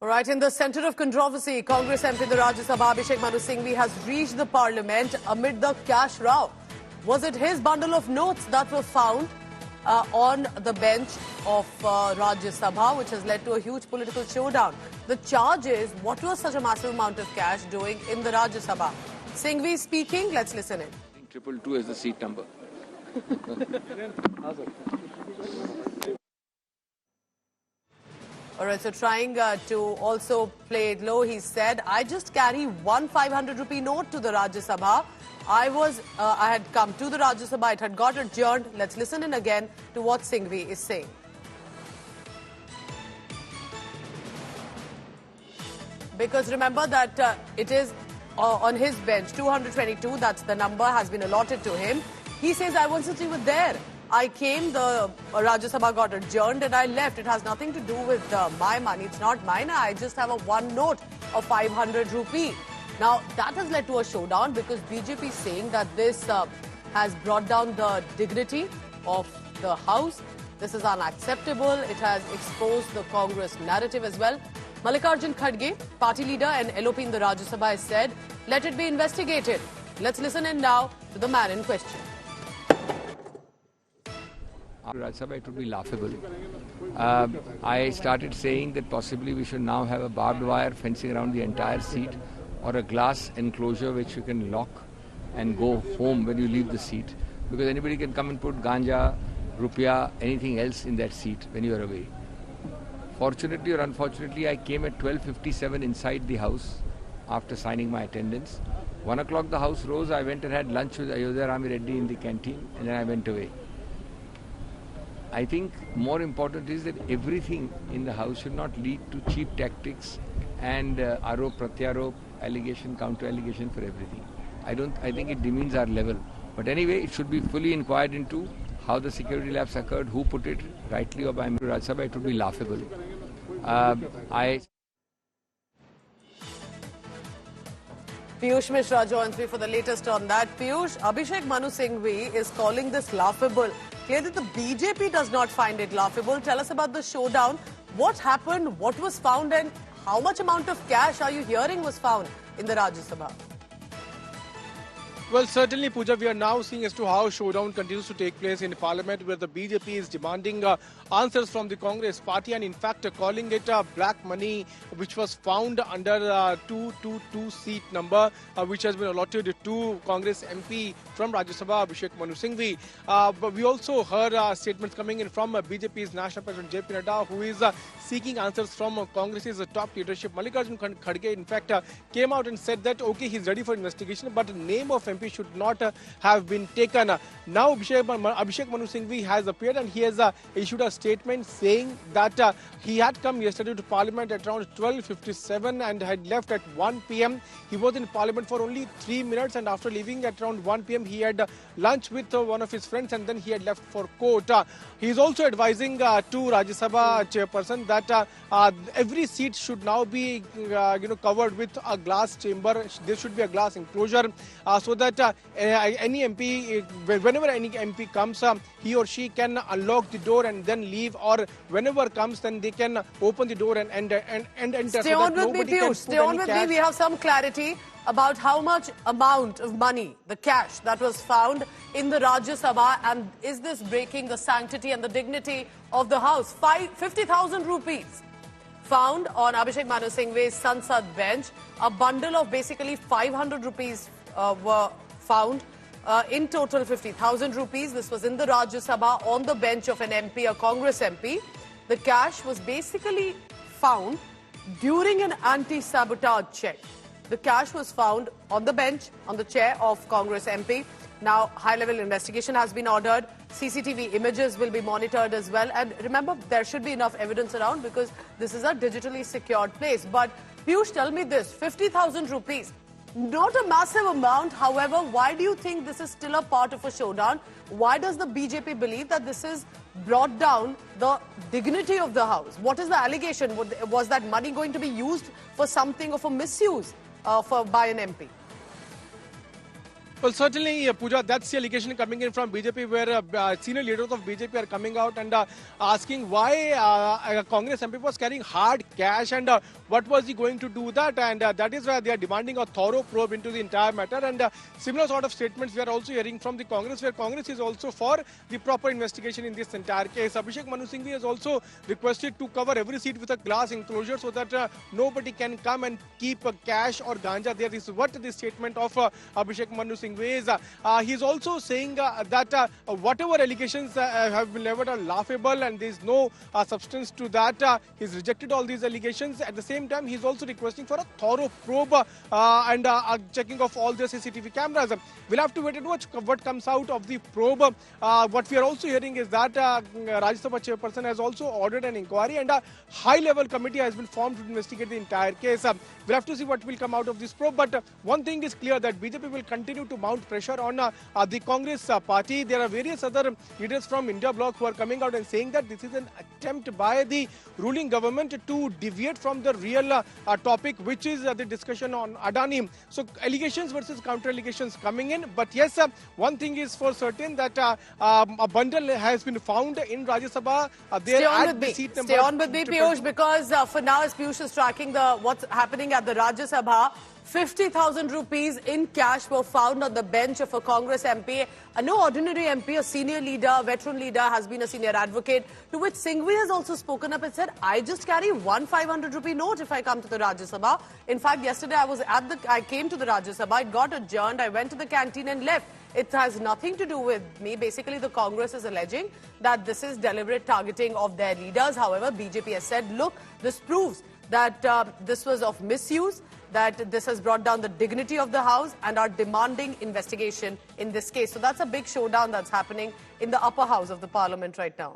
All right, in the centre of controversy, Congress MP in the Rajya Sabha Abhishek Manu Singhvi has reached the parliament amid the cash row. Was it his bundle of notes that were found on the bench of Rajya Sabha, which has led to a huge political showdown? The charge is, what was such a massive amount of cash doing in the Rajya Sabha? Singhvi speaking, let's listen in. 222 is the seat number. All right, so trying to also play it low, he said, I just carry one 500 rupee note to the Rajya Sabha. I had come to the Rajya Sabha, it had got adjourned. Let's listen in again to what Singhvi is saying. Because remember that it is on his bench, 222, that's the number, has been allotted to him. He says, I wasn't even there. I came, the Rajya Sabha got adjourned and I left. It has nothing to do with my money. It's not mine. I just have a one note of 500 rupee. Now, that has led to a showdown because BJP is saying that this has brought down the dignity of the House. This is unacceptable. It has exposed the Congress narrative as well. Mallikarjun Kharge, party leader and LOP in the Rajya Sabha, has said, let it be investigated. Let's listen in now to the man in question. Rajya Sabha, it would be laughable. I started saying that possibly we should now have a barbed wire fencing around the entire seat or a glass enclosure which you can lock and go home when you leave the seat, because anybody can come and put ganja, rupiah, anything else in that seat when you are away. Fortunately or unfortunately, I came at 12:57 inside the house after signing my attendance. 1 o'clock the house rose, I went and had lunch with Ayodhya Rami Reddy in the canteen and then I went away. I think more important is that everything in the house should not lead to cheap tactics and arop, pratyarop, allegation, counter allegation for everything. I think it demeans our level. But anyway, it should be fully inquired into how the security lapse occurred, who put it, rightly or by Rajya Sabha. It would be laughable. Piyush Mishra joins me for the latest on that. Piyush, Abhishek Manu Singhvi is calling this laughable. Clear that the BJP does not find it laughable. Tell us about the showdown. What happened? What was found? And how much amount of cash are you hearing was found in the Rajya Sabha? Well, certainly, Pooja, we are now seeing as to how showdown continues to take place in Parliament, where the BJP is demanding answers from the Congress party and, in fact, calling it black money, which was found under 222 seat number, which has been allotted to Congress MP from Rajya Sabha, Abhishek Manu Singhvi. But we also heard statements coming in from BJP's National President JP Nadda, who is seeking answers from Congress's top leadership. Mallikarjun Kharge, in fact, came out and said that, okay, he's ready for investigation, but the name of MP should not have been taken. Now Abhishek Manu Singhvi has appeared and he has issued a statement saying that he had come yesterday to Parliament at around 12:57 and had left at 1 p.m. He was in Parliament for only 3 minutes and after leaving at around 1 p.m. he had lunch with one of his friends and then he had left for court. He is also advising to Rajya Sabha chairperson that every seat should now be covered with a glass chamber. There should be a glass enclosure so that any MP, whenever any MP comes, he or she can unlock the door and then leave, or whenever comes, then they can open the door and enter. Stay on with me, Piyush. Stay on with me. We have some clarity about how much amount of money, the cash that was found in the Rajya Sabha, and is this breaking the sanctity and the dignity of the House? 50,000 rupees found on Abhishek Manu Singhvi's Sansad bench. A bundle of basically 500 rupees were found. In total 50,000 rupees. This was in the Rajya Sabha on the bench of an MP, a Congress MP. The cash was basically found during an anti-sabotage check. The cash was found on the bench, on the chair of Congress MP. Now, high-level investigation has been ordered. CCTV images will be monitored as well. And remember, there should be enough evidence around because this is a digitally secured place. But Piyush, tell me this, 50,000 rupees. Not a massive amount. However, why do you think this is still a part of a showdown? Why does the BJP believe that this has brought down the dignity of the House? What is the allegation? Was that money going to be used for something of a misuse by an MP? Well, certainly, Pooja, that's the allegation coming in from BJP, where senior leaders of BJP are coming out and asking why a Congress MP was carrying hard cash and what was he going to do that, and that is why they are demanding a thorough probe into the entire matter. And similar sort of statements we are also hearing from the Congress, where Congress is also for the proper investigation in this entire case. Abhishek Manu Singhvi has also requested to cover every seat with a glass enclosure so that nobody can come and keep cash or ganja there. This is what the statement of Abhishek Manu Singhvi is. He's also saying that whatever allegations have been leveled are laughable and there is no substance to that. He's rejected all these allegations. At the same time, he's also requesting for a thorough probe and checking of all the CCTV cameras. We'll have to wait and watch what comes out of the probe. What we are also hearing is that Rajya Sabha chairperson has also ordered an inquiry and a high-level committee has been formed to investigate the entire case. We'll have to see what will come out of this probe. But one thing is clear, that BJP will continue to mount pressure on the Congress party. There are various other leaders from India Bloc who are coming out and saying that this is an attempt by the ruling government to deviate from the real topic, which is the discussion on Adani. So allegations versus counter allegations coming in. But yes, one thing is for certain, that a bundle has been found in Rajya Sabha. Stay on with me, Piyush, because for now, as Piyush is tracking what's happening at the Rajya Sabha, 50,000 rupees in cash were found on the bench of a Congress MP. No ordinary MP, a senior leader, veteran leader, has been a senior advocate, to which Singhvi has also spoken up and said, I just carry one 500 rupee note if I come to the Rajya Sabha. In fact, yesterday I came to the Rajya Sabha, it got adjourned, I went to the canteen and left. It has nothing to do with me. Basically, the Congress is alleging that this is deliberate targeting of their leaders. However, BJP has said, look, this proves that this was of misuse, that this has brought down the dignity of the House, and are demanding investigation in this case. So that's a big showdown that's happening in the upper house of the Parliament right now.